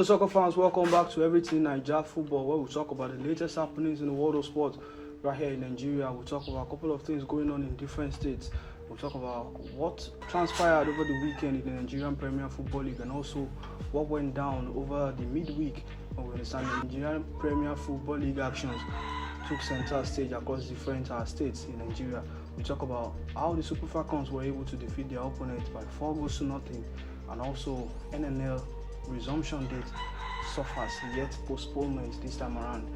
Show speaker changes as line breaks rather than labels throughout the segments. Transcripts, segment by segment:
soccer fans, welcome back to Everything Naija Football, where we talk about the latest happenings in the world of sport right here in Nigeria. We talk about a couple of things going on in different states. We talk about what transpired over the weekend in the Nigerian Premier Football League and also what went down over the midweek when we understand the Nigerian Premier Football League actions took center stage across different states in Nigeria. We talk about how the Super Falcons were able to defeat their opponents by 4-0, and also NNL resumption date suffers yet postponement this time around.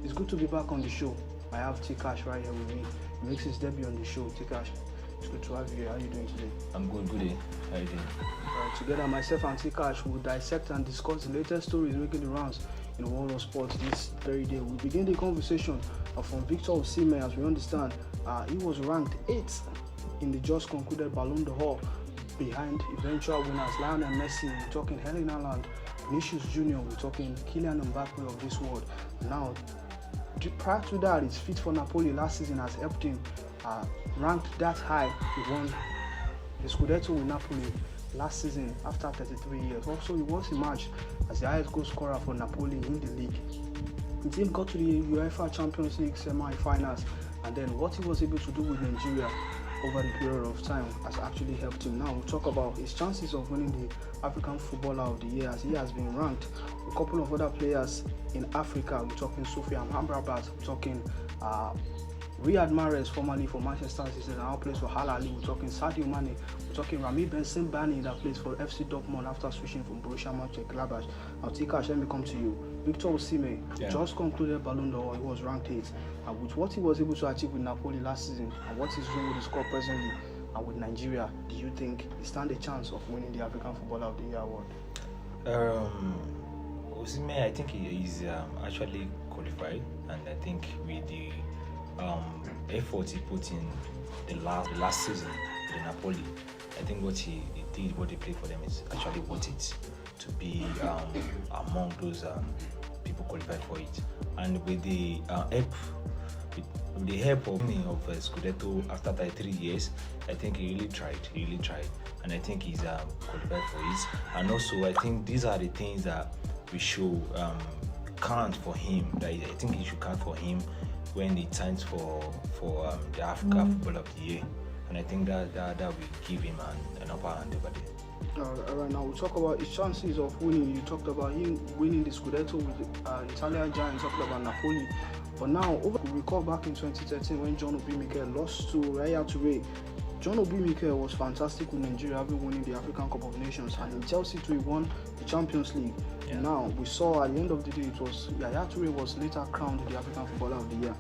It's good to be back on the show. I have T-Cash right here with me. He makes his debut on the show. T-Cash, it's good to have you here. How are you doing today?
I'm good, good day. How are you doing?
Together, myself and T-Cash will dissect and discuss the latest stories making the rounds in the world of sports this very day. We begin the conversation from Victor Osimhen. As we understand, he was ranked 8th in the just concluded Ballon d'Or, behind eventual winners Lionel Messi. We're talking Erling Haaland, Vinicius Junior. We're talking Kylian Mbappe of this world. Now, prior to that, his fit for Napoli last season has helped him ranked that high. He won the Scudetto with Napoli last season after 33 years. Also, he was emerged as the highest goal scorer for Napoli in the league. The team got to the UEFA Champions League semi-finals, and then what he was able to do with Nigeria over the period of time has actually helped him. Now we'll talk about his chances of winning the African Footballer of the Year, as he has been ranked with a couple of other players in Africa. We're talking Sofiane Amrabat, we're talking Riyad Mahrez, formerly for Manchester City, and now plays for Al Ahly. We're talking Sadio Mane. We're talking Rami Bensebaini, that plays for FC Dortmund after switching from Borussia Mönchengladbach. Now, T-Cash, let me come to you. Victor Osimhen just concluded Ballon d'Or. He was ranked 8th. And with what he was able to achieve with Napoli last season and what he's doing with the squad presently and with Nigeria, do you think he stands a chance of winning the African Footballer of the Year award?
Osimhen, I think he is actually qualified, and I think with the effort he put in the last season with Napoli, I think what he did, what he played for them, is actually worth it to be among those people qualified for it. And with the help of Scudetto after 33 years, I think he really tried, and I think he's qualified for it. And also, I think these are the things that we should count for him. That I think he should count for him when it's time for the Africa Football of the Year, and I think that will give him an upper hand over there.
All right, now we'll talk about his chances of winning. You talked about him winning the Scudetto with Italian giants, talked about Napoli. But now, we recall back in 2013 when John Obi Mikel lost to Yaya Toure. John Obi Mikel was fantastic with Nigeria, having winning the African Cup of Nations, and in Chelsea too, he won the Champions League. Yeah. Now, we saw at the end of the day, it was Yaya Toure was later crowned the African Footballer of the Year.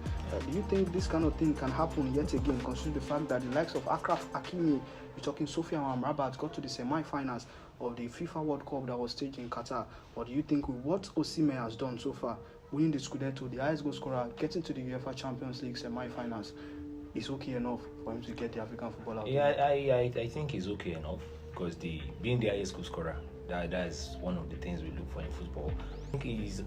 Do you think this kind of thing can happen yet again, considering the fact that the likes of Achraf Hakimi, you're talking Sofiane Amrabat, got to the semi-finals of the FIFA World Cup that was staged in Qatar? Or do you think with what Osimhen has done so far, winning the Scudetto, the highest goal scorer, getting to the UEFA Champions League semi-finals, is okay enough for him to get the African Footballer of the Year?
I think he's okay enough, because being the highest goal scorer, that is one of the things we look for in football. I think he's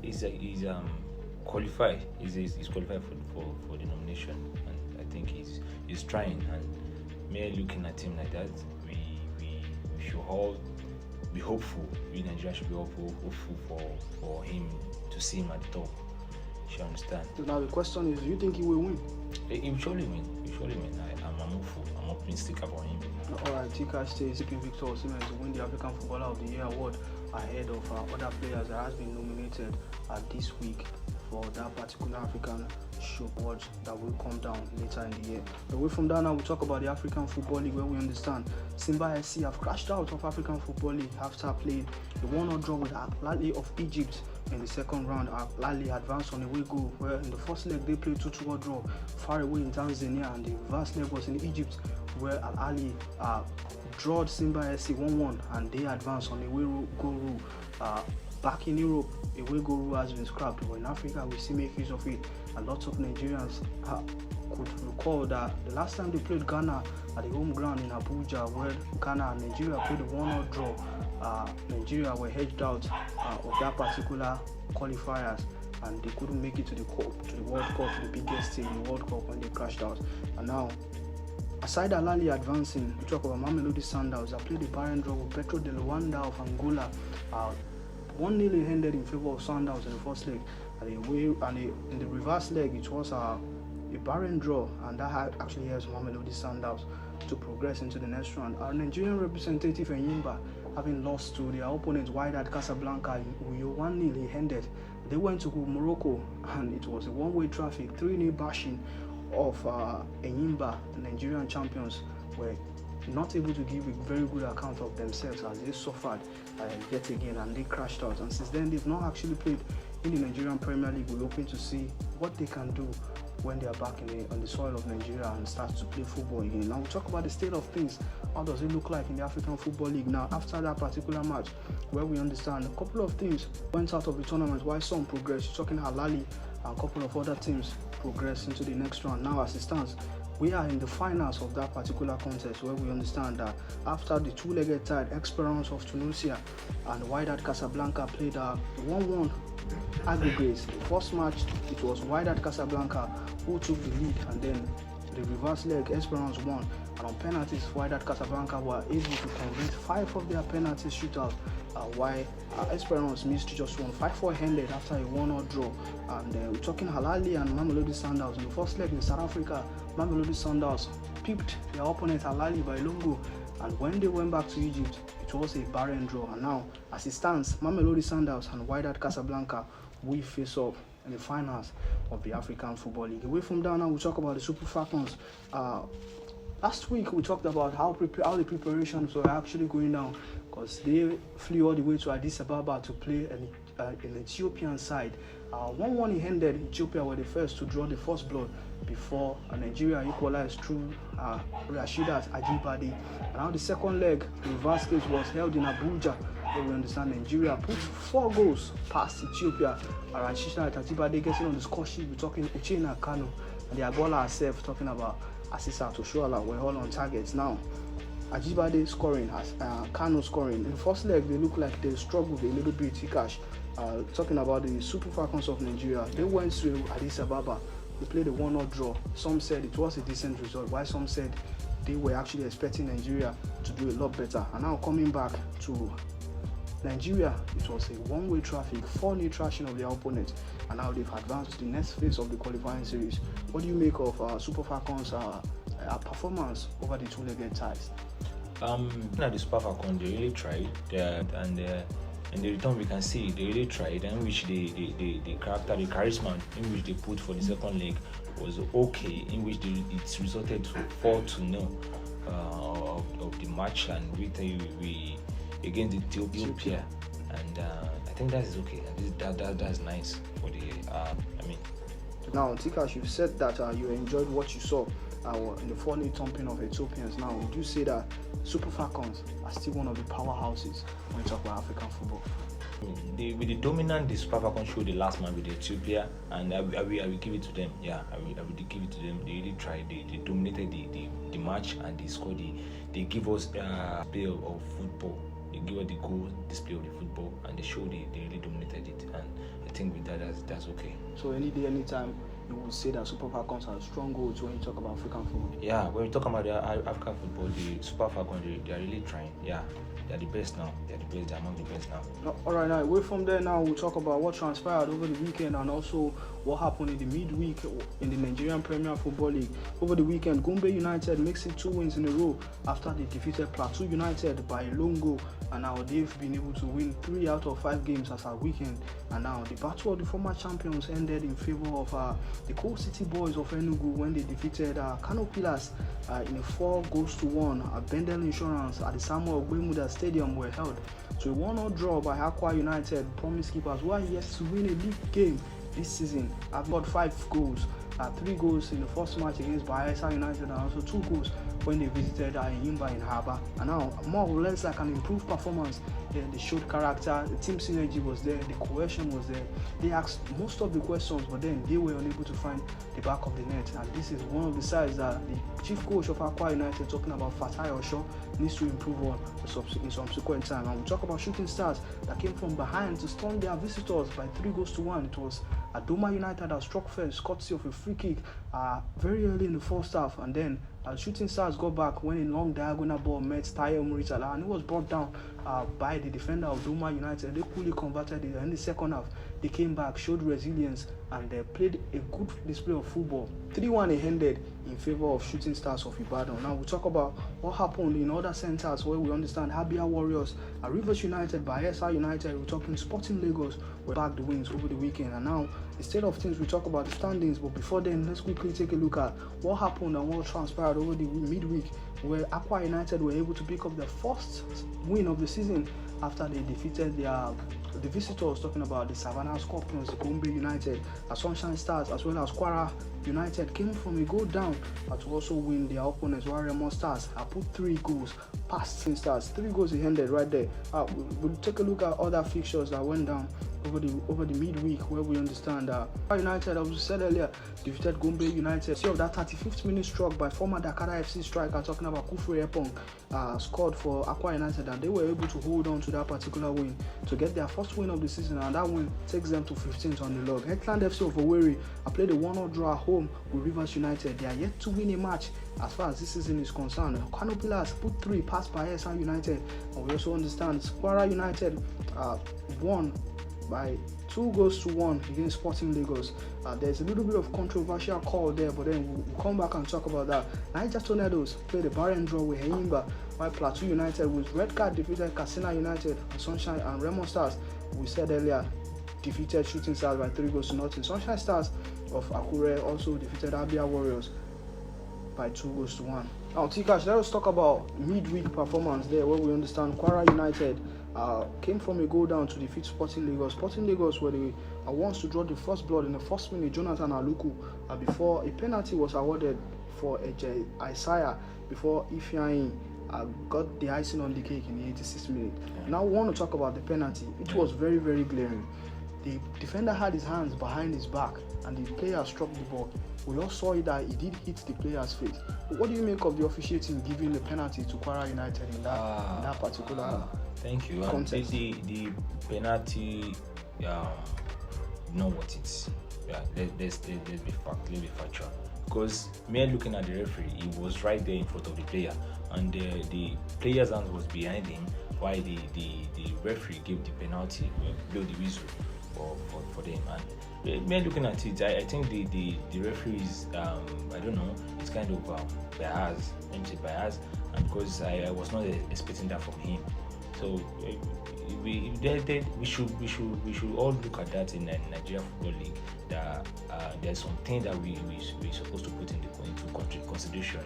qualified. He's qualified for the nomination, and I think he's trying. And me looking at him like that, we should all be hopeful. We Nigeria should be hopeful for him to see him at the top. You understand?
So now the question is, do you think he will win?
He will surely win. I'm hopeful. I'm optimistic about him.
All right, T-Cash stays seeking Victor Osimhen to win the African Footballer of the Year award ahead of other players that has been nominated this week for that particular African show awards that will come down later in the year. Away from that, now we'll talk about the African Football League, where we understand Simba SC have crashed out of African Football League after playing the 1-0 draw with Al Ahly of Egypt. In the second round, Al Ahly advanced on a away goal, where in the first leg they played 2-2 draw far away in Tanzania, and the reverse leg was in Egypt, where Al Ahly drawed Simba SC 1-1, and they advanced on a away goal rule. Back in Europe, away goal rule has been scrapped, but in Africa we still make use of it. A lot of Nigerians could recall that the last time they played Ghana at the home ground in Abuja, where Ghana and Nigeria played a 1-0 draw, Nigeria were hedged out of that particular qualifiers, and they couldn't make it to the World Cup, the biggest stage in the World Cup, when they crashed out. And now, aside Al Ahly advancing, we talk about Mamelodi Sundowns that played a barren draw with Petro de Luanda of Angola. 1-0 ended in favor of Sundowns in the first leg, and in the reverse leg it was a barren draw, and that actually helps Mamelodi Sundowns to progress into the next round. Our Nigerian representative Enyimba, having lost to their opponent Wydad Casablanca in Uyo 1-0 ended. They went to Morocco, and it was a one-way traffic, 3-0 bashing of Enyimba. The Nigerian champions were not able to give a very good account of themselves as they suffered yet again, and they crashed out. And since then, they've not actually played in the Nigerian Premier League. We're hoping to see what they can do when they are back on the soil of Nigeria and start to play football again. Now we'll talk about the state of things. How does it look like in the African Football League now after that particular match, where we understand a couple of teams went out of the tournament while some progressed. You're talking Halali and a couple of other teams progressed into the next round. Now as it stands, we are in the finals of that particular contest, where we understand that after the two-legged tie, Esperance of Tunisia and Wydad Casablanca played a 1-1 aggregates. The first match, it was Wydad Casablanca who took the lead, and then the reverse leg, Esperance won. And on penalties, Wydad Casablanca were able to convert 5 of their penalty shootouts, while Esperance missed just one. 5-4 ended after a 1-1 draw. And we're talking Halali and Mamelodi Sundowns. In the first leg in South Africa, Mamelodi Sundowns pipped their opponent Halali by Lungu, and when they went back to Egypt, it was a barren draw. And now, as it stands, Mamelodi Sundowns and Wydad Casablanca will face off in the finals of the African Football League. Away from that, now we'll talk about the Super Falcons. Last week we talked about how the preparations were actually going down, because they flew all the way to Addis Ababa to play an Ethiopian side. 1-1 ended. Ethiopia were the first to draw the first blood before Nigeria equalized through Rasheedat Ajibade. And now the second leg, the reverse stage, was held in Abuja, where we understand Nigeria put 4 goals past Ethiopia. Rasheedat Ajibade getting on the score sheet. We're talking Uchenna Kanu and the Agola herself talking about Asisat Oshoala were all on targets. Now Ajibade scoring, Kanu scoring. In the first leg, they look like they struggled a little bit. Hikash, talking about the Super Falcons of Nigeria, they went to Addis Ababa. They played a 1-0 draw. Some said it was a decent result, while some said they were actually expecting Nigeria to do a lot better. And now coming back to Nigeria, it was a one-way traffic, 4-0 thrashing of their opponent, and now they've advanced to the next phase of the qualifying series. What do you make of Super Falcons' performance over the two-legged ties?
At the Super Falcons, they really tried, and in the return we can see they really tried, and which the character, the charisma in which they put for the second leg was okay, in which it resulted to 4-0 of the match, and we against Ethiopia, and I think that is okay. That's nice for the.
Now, Tikash, you said that you enjoyed what you saw in the 4-0 thumping of Ethiopians. Now, would you say that Super Falcons are still one of the powerhouses when you talk about African football?
With the dominant the Super Falcons showed the last match with Ethiopia, and I will give it to them. Yeah, I will give it to them. They really tried. They dominated the match, and they scored. They give us play of football. They give us the goal display of the football, and they showed they really dominated it. And I think with that's okay.
So any day, anytime, you will say that Super Falcons are strong goals when you talk about African football.
Yeah, when we talk about the African football, the Super Falcons, they are really trying. Yeah, they are the best now. They are the best. They are among the best now.
All right, now away from there, now we'll talk about what transpired over the weekend, and also what happened in the midweek in the Nigerian Premier Football League. Over the weekend, Gombe United makes it 2 wins in a row after they defeated Plateau United by a lone goal, and now they've been able to win 3 out of 5 games as a weekend. And now the battle of the former champions ended in favor of the Coal City Boys of Enugu when they defeated Kano Pillars in a 4-1. Bendel Insurance at the Samuel Ogbemudia Stadium were held to a 1-0 draw by Aqua United. Promise Keepers were yet to win a league game this season. I've got 5 goals, 3 goals in the first match against Bayelsa United, and also 2 goals when they visited Enyimba in Harbour. And now, more or less like an improved performance. They showed character, the team synergy was there, the cohesion was there. They asked most of the questions, but then they were unable to find the back of the net. And this is one of the sides that the chief coach of Aqua United, talking about Fatai Osho, needs to improve on in subsequent time. And we talk about Shooting Stars that came from behind to stun their visitors by 3-1. It was Adoma United that struck first, courtesy of a free kick very early in the first half, and then Shooting Stars got back when a long diagonal ball met Tayo Muritala, and it was brought down by the defender of Doma United. They coolly converted it, and in the second half they came back, showed resilience, and they played a good display of football. 3-1 it ended in favor of Shooting Stars of Ibadan. Now we talk about what happened in other centers where we understand Abia Warriors, Rivers United, Bayelsa United. We're talking Sporting Lagos were back the wins over the weekend, and now the state of things, we talk about the standings. But before then, let's quickly take a look at what happened and what transpired over the midweek, where Akwa United were able to pick up their first win of the season after they defeated the visitors, talking about the Savannah Scorpions, the Gombe United, Sunshine Stars, as well as Kwara United came from a goal down to also win their opponents. Warrior Stars put 3 goals past Sin Stars. 3 goals it ended right there. We'll take a look at other fixtures that went down over the midweek, where we understand United, as we said earlier, defeated Gombe United. See of that 35th minute struck by former Dakar FC striker, talking about Kufre Epong, scored for Akwa United, and they were able to hold on to that particular win to get their first win of the season, and that win takes them to 15th on the log. Headland FC of Owerri played a 1-0 draw at home with Rivers United. They are yet to win a match as far as this season is concerned. Kano Pillars put 3 past Bayelsa United, and we also understand Kwara United won by 2-1 against Sporting Lagos. There's a little bit of controversial call there, but then we'll come back and talk about that. Niger Tornadoes played a barren draw with Enyimba, while Plateau United with red card defeated Katsina United, and Sunshine and Remo Stars, we said earlier, defeated Shooting Stars by 3-0. Sunshine Stars of Akure also defeated Abia Warriors by 2-1. Now, Tikash, let us talk about midweek performance there, where we understand Kwara United came from a goal down to defeat Sporting Lagos. Sporting Lagos were the ones to draw the first blood in the first minute. Jonathan Aluku, before a penalty was awarded for Isaiah, before Ifeanyi got the icing on the cake in the 86th minute. Now we want to talk about the penalty. It was very, very glaring. The defender had his hands behind his back, and the player struck the ball. We all saw it that he did hit the player's face. What do you make of the officiating giving the penalty to Kwara United in that particular
thank you.
contest?
The penalty, know what it's. Yeah, let's be factual. Because me looking at the referee, he was right there in front of the player, and the player's hand was behind him, while the referee gave the penalty, blew the whistle for them. And me looking at it, I think the referee is I don't know, it's kind of biased. Let me say biased, and because I was not expecting that from him. So we should all look at that in the Nigeria Football League. That there's something that we're supposed to put into consideration,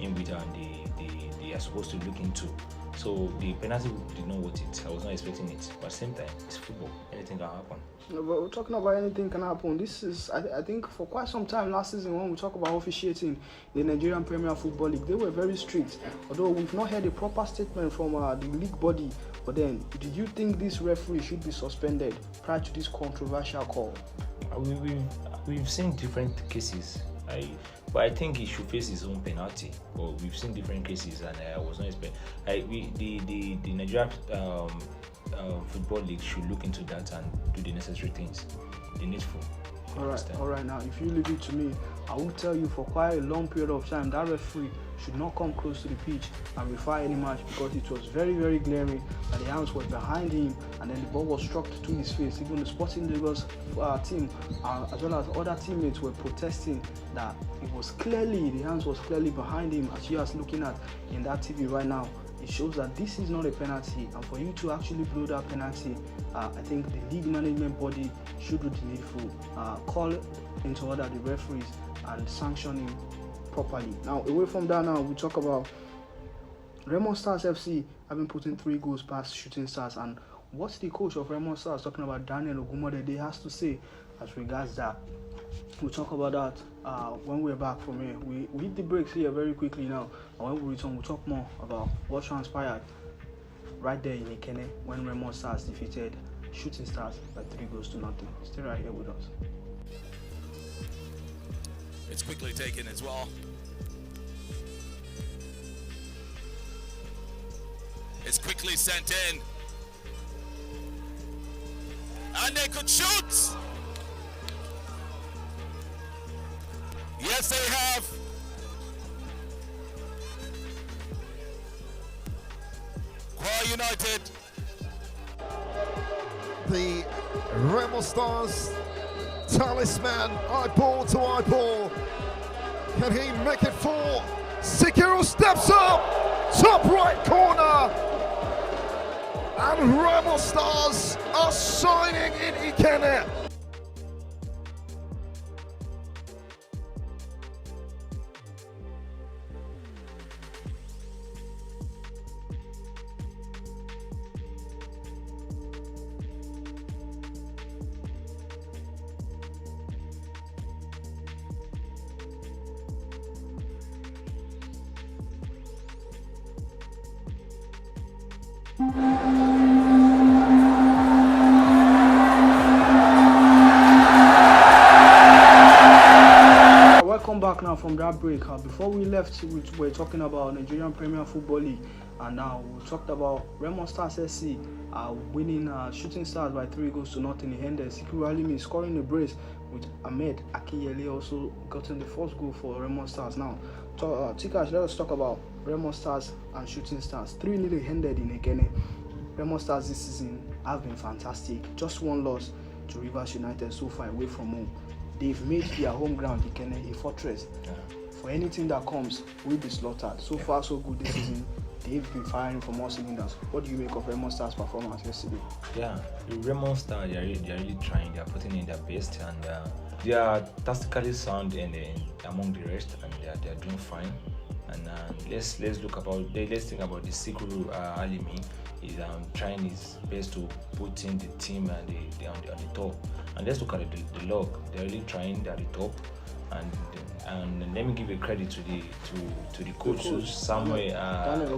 in which they are supposed to look into. So the penalty did not want it. I was not expecting it, but at the same time, it's football. Anything can happen.
But we're talking about anything can happen. This is, I think, for quite some time last season, when we talk about officiating the Nigerian Premier Football League, they were very strict. Although we've not heard a proper statement from the league body. But then, do you think this referee should be suspended prior to this controversial call?
We've seen different cases. But I think he should face his own penalty. But we've seen different cases, and I was not expecting. The Nigerian Football League should look into that and do the necessary things, the needful.
All right. Now, if you leave it to me, I will tell you for quite a long period of time that referee should not come close to the pitch and refer any match, because it was very, very glaring that the hands were behind him, and then the ball was struck to his face. Even the Sporting Lagos team, as well as other teammates, were protesting that the hands was clearly behind him, as you are looking at in that TV right now. It shows that this is not a penalty, and for you to actually blow that penalty, I think the league management body should do the needful, call into order the referees and sanction him properly. Now, away from that, now we talk about Remo Stars FC having put in 3 goals past Shooting Stars, and what's the coach of Remo Stars, talking about Daniel Ogumodede, has to say as regards that. We'll talk about that when we're back from here. We hit the brakes here very quickly now, and when we return, we'll talk more about what transpired right there in Ikene when Remo Stars defeated Shooting Stars by 3-0. Stay right here with us.
It's quickly taken as well. It's quickly sent in. And they could shoot! Yes, they have. for United.
The Remo Stars talisman, eyeball to eyeball. Can he make it for Sikiru? Steps up, top right corner. And Remo Stars are shining in Ikene.
Welcome back now from that break. Before we left, we were talking about Nigerian Premier Football League, and now we talked about Remo Stars SC winning Shooting Stars by 3-0 in the end. Sikiru Alimi scoring a brace with Ahmed Akinyele also gotten the first goal for Remo Stars. Now, Tikash, let us talk about Remo Stars and Shooting Stars. 3-0 ended in Ekene. Remo Stars this season have been fantastic. Just one loss to Rivers United so far away from home. They've made their home ground Ikene a fortress. For anything that comes, will be slaughtered. So far, so good this season. They've been firing from all cylinders. What do you make of Remo Stars' performance yesterday?
Yeah, the Remo Stars, they're really trying. They're putting in their best, and they are tactically sound among the rest, and they're doing fine. And let's think about the Sikiru Alimi. He's trying his best to put in the team on the top. And let's look at the log. They're really trying. They're at the top. And let me give a credit to the coach, Samuel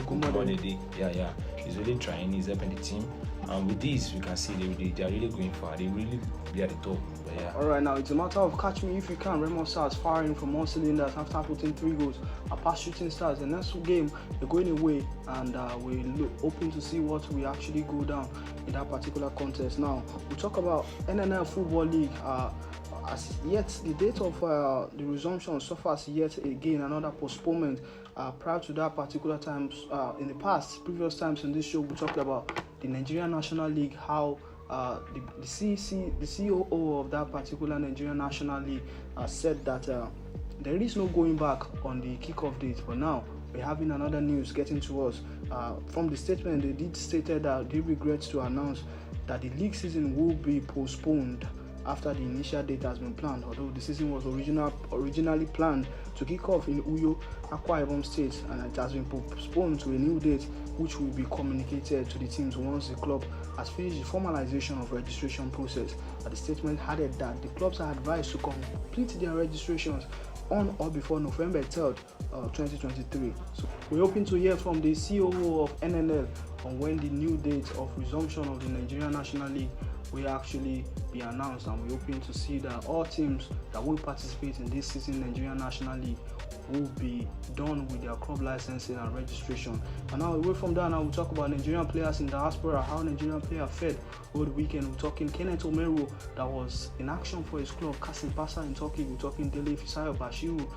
Ogunmodede. Yeah. He's really trying. He's helping the team. And with this, we can see they are really going far. They really be at the top. But yeah.
All right, now it's a matter of catch me if you can. Remo Stars firing from all cylinders after putting 3 goals past Shooting Stars. The next game they're going away, and we're hoping to see what we actually go down in that particular contest. Now we talk about NNL Football League. As yet, the date of the resumption suffers yet again another postponement. Prior to that particular times, in the previous times in this show, we talked about the Nigerian National League, how the COO of that particular Nigerian National League said that there is no going back on the kickoff date. But now we're having another news getting to us. From the statement, they did stated that they regret to announce that the league season will be postponed after the initial date has been planned, although the season was originally planned to kick off in Uyo, Akwa Ibom State, and it has been postponed to a new date which will be communicated to the teams once the club has finished the formalization of registration process. The statement added that the clubs are advised to complete their registrations on or before November 3rd, 2023. So we're hoping to hear from the COO of NNL on when the new date of resumption of the Nigerian National League will actually be announced, and we're hoping to see that all teams that will participate in this season Nigerian National League will be done with their club licensing and registration. And now away from that, now we'll talk about Nigerian players in diaspora, how Nigerian players fared over the weekend. We're talking Kenneth Omeru, that was in action for his club Kasim Pasa in Turkey. We're talking Dele Fisayo Bashiru,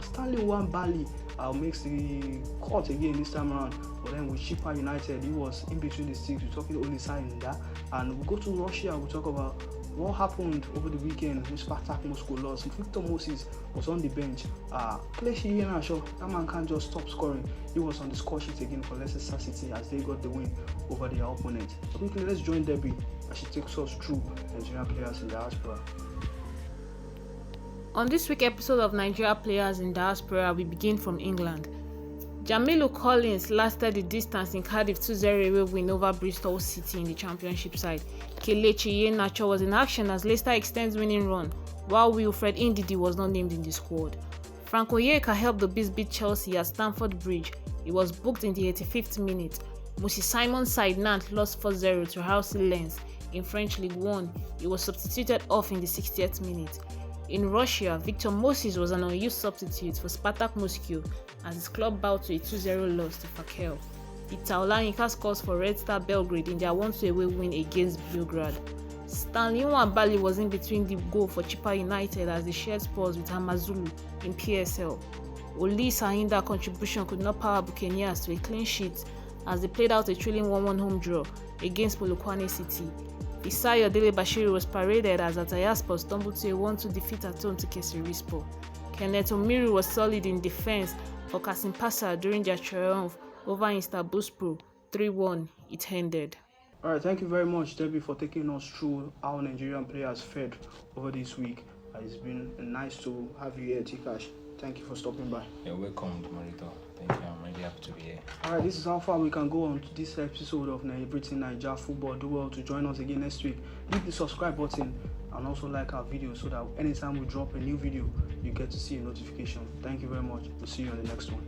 Stanley Wambali makes the cut again this time around, but then with Chippa United he was in between the sticks. We're talking Olisah Inda, and we'll go to Russia. We'll talk about what happened over the weekend when Spartak Moscow lost. Victor Moses was on the bench. Kelechi Iheanacho, that man can't just stop scoring. He was on the score sheet again for Leicester City as they got the win over their opponent. So quickly, let's join Debbie as she takes us through Nigerian players in diaspora.
On this week's episode of Nigeria Players in Diaspora, we begin from England. Jamilu Collins lasted the distance in Cardiff 2-0 away win over Bristol City in the Championship side. Kelechi Iheanacho was in action as Leicester extends winning run, while Wilfred Ndidi was not named in the squad. Frank Onyeka helped the Bees beat Chelsea at Stamford Bridge. He was booked in the 85th minute. Musi Simon's side Nantes lost 4-0 to Housey Lens in French League 1. He was substituted off in the 60th minute. In Russia, Victor Moses was an unused substitute for Spartak Moscow as his club bowed to a 2-0 loss to Fakel. Peter Olayinka scores for Red Star Belgrade in their 1-2 away win against Belgrade. Stanley Nwabali was in between the goal for Chippa United as they shared spoils with Amazulu in PSL. Olisah Inda's contribution could not power Buccaneers to a clean sheet as they played out a thrilling 1-1 home draw against Polokwane City. Fisayo Dele Bashiru was paraded as Atayaspor stumbled to a 1-2 defeat at home to Kesirispor. Kenneth Omiru was solid in defense for Kasimpasa during their triumph over Istanbulspor 3-1. It ended.
All right, thank you very much, Debbie, for taking us through how Nigerian players fared over this week. It's been nice to have you here, T-Cash. Thank you for stopping by.
You're welcome, Marito. Thank you. I'm really happy to be here.
All right, this is how far we can go on to this episode of Celebrating Naija Football. Do well to join us again next week. Hit the subscribe button and also like our video so that anytime we drop a new video, you get to see a notification. Thank you very much. We'll see you on the next one.